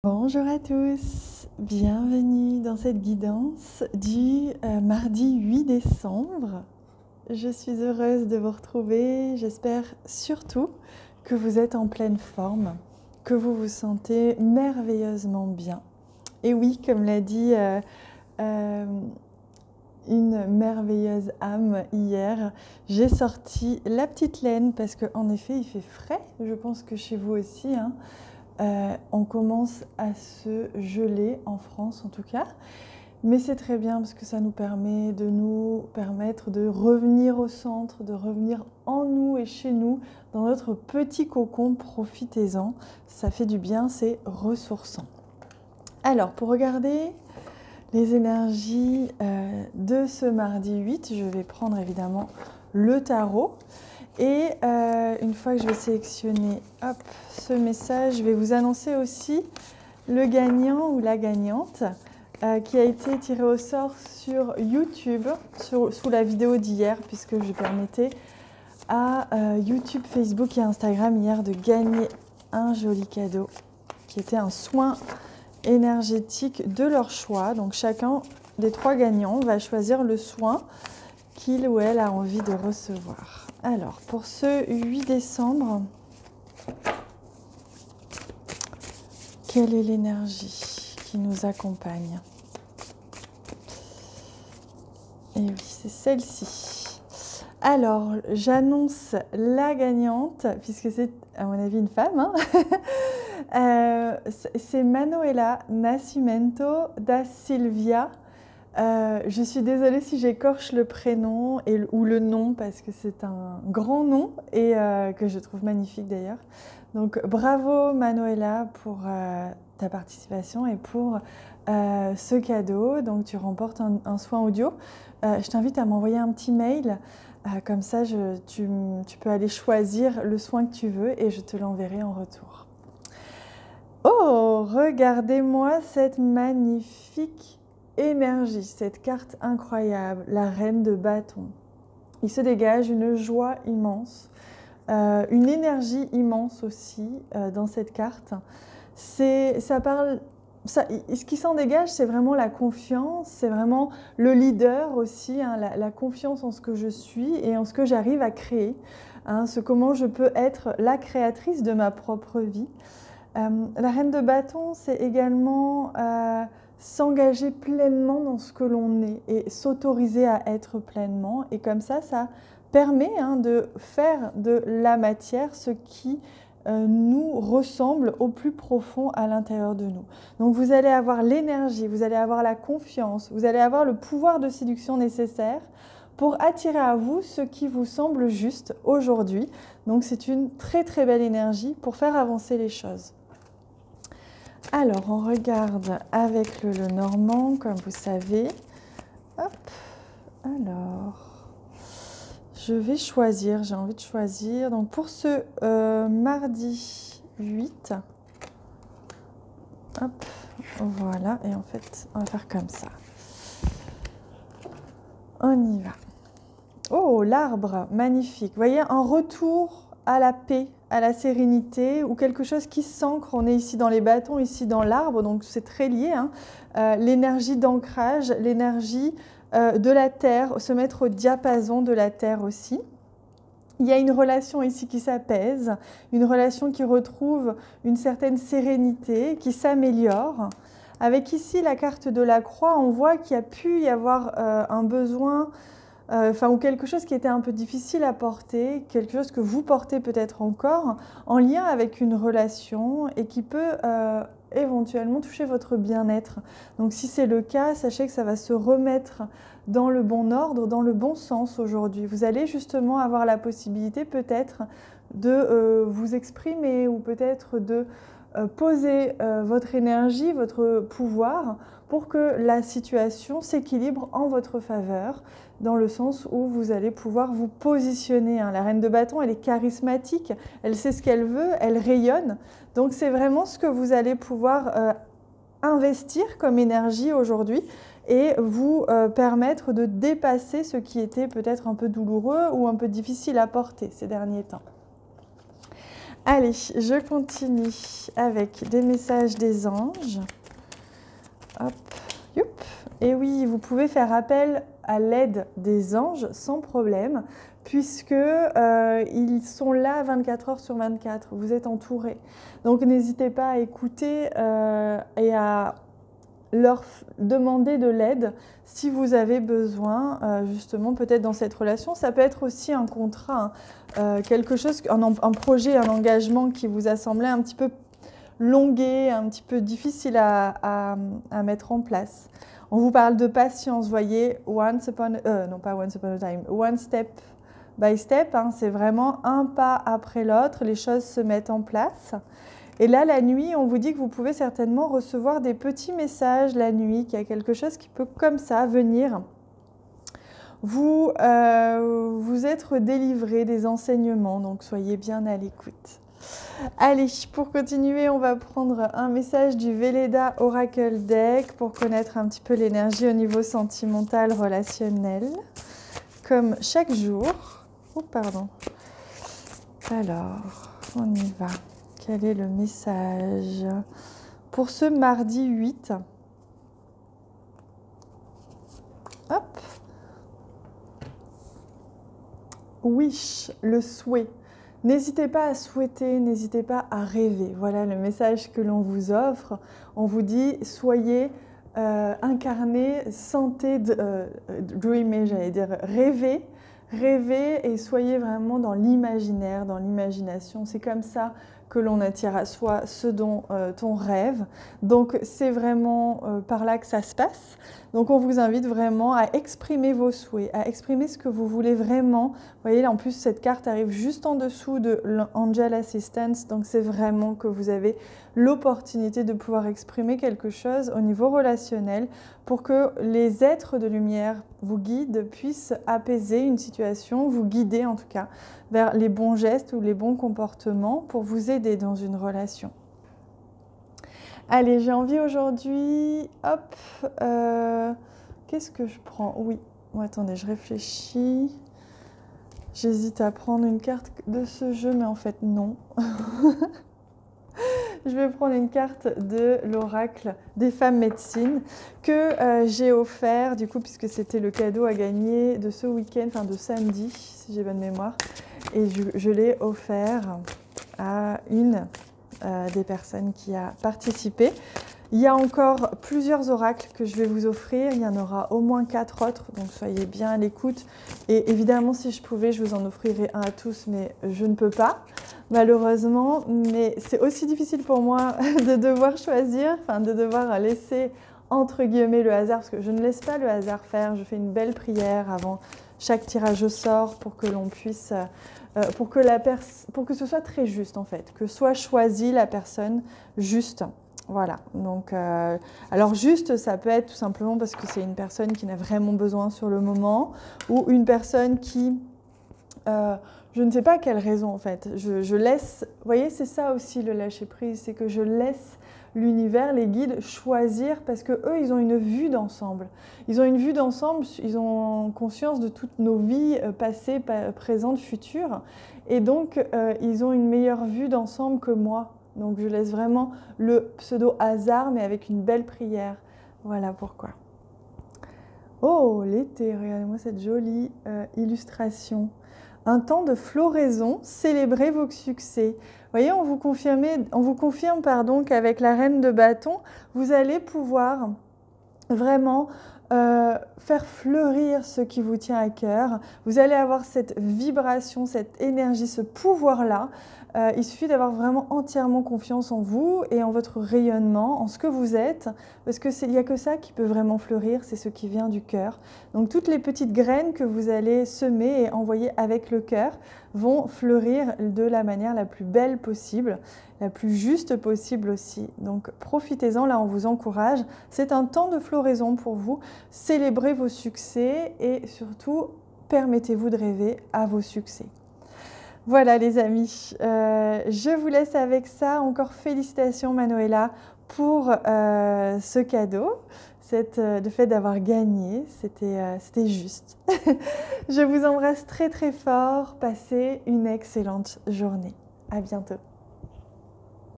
Bonjour à tous, bienvenue dans cette guidance du mardi 8 décembre. Je suis heureuse de vous retrouver, j'espère surtout que vous êtes en pleine forme, que vous vous sentez merveilleusement bien. Et oui, comme l'a dit une merveilleuse âme hier, j'ai sorti la petite laine parce qu'en effet il fait frais, je pense que chez vous aussi, hein. On commence à se geler en France en tout cas, mais c'est très bien parce que ça nous permet de nous permettre de revenir au centre, de revenir en nous et chez nous, dans notre petit cocon. Profitez-en, ça fait du bien, c'est ressourçant. Alors pour regarder les énergies de ce mardi 8, je vais prendre évidemment le tarot. Et une fois que je vais sélectionner ce message, je vais vous annoncer aussi le gagnant ou la gagnante qui a été tiré au sort sur YouTube, sous la vidéo d'hier, puisque je permettais à YouTube, Facebook et Instagram hier de gagner un joli cadeau qui était un soin énergétique de leur choix. Donc chacun des 3 gagnants va choisir le soin qu'il ou elle a envie de recevoir. Alors, pour ce 8 décembre, quelle est l'énergie qui nous accompagne? Et oui, c'est celle-ci. Alors, j'annonce la gagnante, puisque c'est, à mon avis, une femme. Hein. C'est Manuela Nascimento da Silvia. Je suis désolée si j'écorche le prénom ou le nom parce que c'est un grand nom et que je trouve magnifique d'ailleurs. Donc bravo Manuela pour ta participation et pour ce cadeau. Donc tu remportes un soin audio. Je t'invite à m'envoyer un petit mail, comme ça tu peux aller choisir le soin que tu veux et je te l'enverrai en retour. Oh, regardez-moi cette magnifique énergie, cette carte incroyable, la reine de bâton. Il se dégage une joie immense, une énergie immense aussi dans cette carte. Ce qui s'en dégage, c'est vraiment la confiance, c'est vraiment le leader aussi, hein, la confiance en ce que je suis et en ce que j'arrive à créer, hein, comment je peux être la créatrice de ma propre vie. La reine de bâton, c'est également s'engager pleinement dans ce que l'on est et s'autoriser à être pleinement. Et comme ça permet de faire de la matière ce qui nous ressemble au plus profond à l'intérieur de nous. Donc vous allez avoir l'énergie, vous allez avoir la confiance, vous allez avoir le pouvoir de séduction nécessaire pour attirer à vous ce qui vous semble juste aujourd'hui. Donc c'est une très très belle énergie pour faire avancer les choses. Alors, on regarde avec le Lenormand, comme vous savez. Hop, alors, je vais choisir, j'ai envie de choisir. Donc, pour ce mardi 8, hop, voilà, et en fait, on va faire comme ça. On y va. Oh, l'arbre, magnifique. Vous voyez, un retour à la paix, à la sérénité, ou quelque chose qui s'ancre. On est ici dans les bâtons, ici dans l'arbre, donc c'est très lié. Hein. L'énergie d'ancrage, l'énergie de la terre, se mettre au diapason de la terre aussi. Il y a une relation ici qui s'apaise, une relation qui retrouve une certaine sérénité, qui s'améliore. Avec ici la carte de la croix, on voit qu'il y a pu y avoir un besoin, ou quelque chose qui était un peu difficile à porter, quelque chose que vous portez peut-être encore, en lien avec une relation et qui peut éventuellement toucher votre bien-être. Donc si c'est le cas, sachez que ça va se remettre dans le bon ordre, dans le bon sens aujourd'hui. Vous allez justement avoir la possibilité peut-être de vous exprimer ou peut-être de poser votre énergie, votre pouvoir pour que la situation s'équilibre en votre faveur, dans le sens où vous allez pouvoir vous positionner. La reine de bâton, elle est charismatique, elle sait ce qu'elle veut, elle rayonne. Donc c'est vraiment ce que vous allez pouvoir investir comme énergie aujourd'hui et vous permettre de dépasser ce qui était peut-être un peu douloureux ou un peu difficile à porter ces derniers temps. Allez, je continue avec des messages des anges. Hop, youp. Et oui, vous pouvez faire appel à l'aide des anges sans problème, puisque ils sont là 24 heures sur 24. Vous êtes entourés. Donc n'hésitez pas à écouter et à leur demander de l'aide si vous avez besoin, justement, peut-être dans cette relation. Ça peut être aussi un contrat, hein, quelque chose, un projet, un engagement qui vous a semblé un petit peu longué, un petit peu difficile à mettre en place. On vous parle de patience, voyez, non pas once upon a time, one step by step, hein, c'est vraiment un pas après l'autre, les choses se mettent en place. Et là, la nuit, on vous dit que vous pouvez certainement recevoir des petits messages la nuit, qu'il y a quelque chose qui peut comme ça venir vous être délivré des enseignements, donc soyez bien à l'écoute. Allez, pour continuer, on va prendre un message du Velleda Oracle Deck pour connaître un petit peu l'énergie au niveau sentimental, relationnel, comme chaque jour. Oh, pardon. Alors, on y va. Quel est le message pour ce mardi 8? Hop. Wish, le souhait. N'hésitez pas à souhaiter, n'hésitez pas à rêver. Voilà le message que l'on vous offre. On vous dit, soyez incarnés, sentez, dreamer, j'allais dire, rêvez. Rêvez et soyez vraiment dans l'imaginaire, dans l'imagination. C'est comme ça que l'on attire à soi ce dont on rêve. Donc c'est vraiment par là que ça se passe. Donc on vous invite vraiment à exprimer vos souhaits, à exprimer ce que vous voulez vraiment. Vous voyez, là, en plus cette carte arrive juste en dessous de l'Angel Assistance. Donc c'est vraiment que vous avez l'opportunité de pouvoir exprimer quelque chose au niveau relationnel pour que les êtres de lumière vous guident, puissent apaiser une situation, vous guider en tout cas vers les bons gestes ou les bons comportements pour vous aider dans une relation. Allez, j'ai envie aujourd'hui, hop, qu'est-ce que je prends? Oui, attendez, je réfléchis. J'hésite à prendre une carte de ce jeu, mais en fait non. Je vais prendre une carte de l'oracle des femmes médecines que j'ai offert, du coup, puisque c'était le cadeau à gagner de ce week-end, enfin de samedi, si j'ai bonne mémoire. Et je l'ai offert à une des personnes qui a participé. Il y a encore plusieurs oracles que je vais vous offrir. Il y en aura au moins 4 autres, donc soyez bien à l'écoute. Et évidemment, si je pouvais, je vous en offrirais un à tous, mais je ne peux pas, malheureusement. Mais c'est aussi difficile pour moi de devoir choisir, enfin de devoir laisser entre guillemets le hasard, parce que je ne laisse pas le hasard faire. Je fais une belle prière avant chaque tirage au sort pour que l'on puisse, pour que ce soit très juste en fait, que soit choisie la personne juste. Voilà, donc alors juste, ça peut être tout simplement parce que c'est une personne qui n'a vraiment besoin sur le moment ou une personne qui, je ne sais pas quelle raison en fait, je laisse, vous voyez, c'est ça aussi le lâcher prise, c'est que je laisse l'univers, les guides choisir parce que eux, ils ont une vue d'ensemble. Ils ont une vue d'ensemble, ils ont conscience de toutes nos vies passées, présentes, futures et donc ils ont une meilleure vue d'ensemble que moi. Donc je laisse vraiment le pseudo-hasard, mais avec une belle prière. Voilà pourquoi. Oh, l'été, regardez-moi cette jolie illustration. Un temps de floraison, célébrez vos succès. Vous voyez, on vous confirme qu'avec la reine de bâton, vous allez pouvoir vraiment faire fleurir ce qui vous tient à cœur. Vous allez avoir cette vibration, cette énergie, ce pouvoir-là. Il suffit d'avoir vraiment entièrement confiance en vous et en votre rayonnement, en ce que vous êtes, parce qu'il n'y a que ça qui peut vraiment fleurir, c'est ce qui vient du cœur. Donc toutes les petites graines que vous allez semer et envoyer avec le cœur vont fleurir de la manière la plus belle possible, la plus juste possible aussi. Donc profitez-en, là on vous encourage. C'est un temps de floraison pour vous. Célébrez vos succès et surtout permettez-vous de rêver à vos succès. Voilà les amis, je vous laisse avec ça. Encore félicitations Manuela pour ce cadeau, le fait d'avoir gagné, c'était juste. Je vous embrasse très très fort, passez une excellente journée. À bientôt.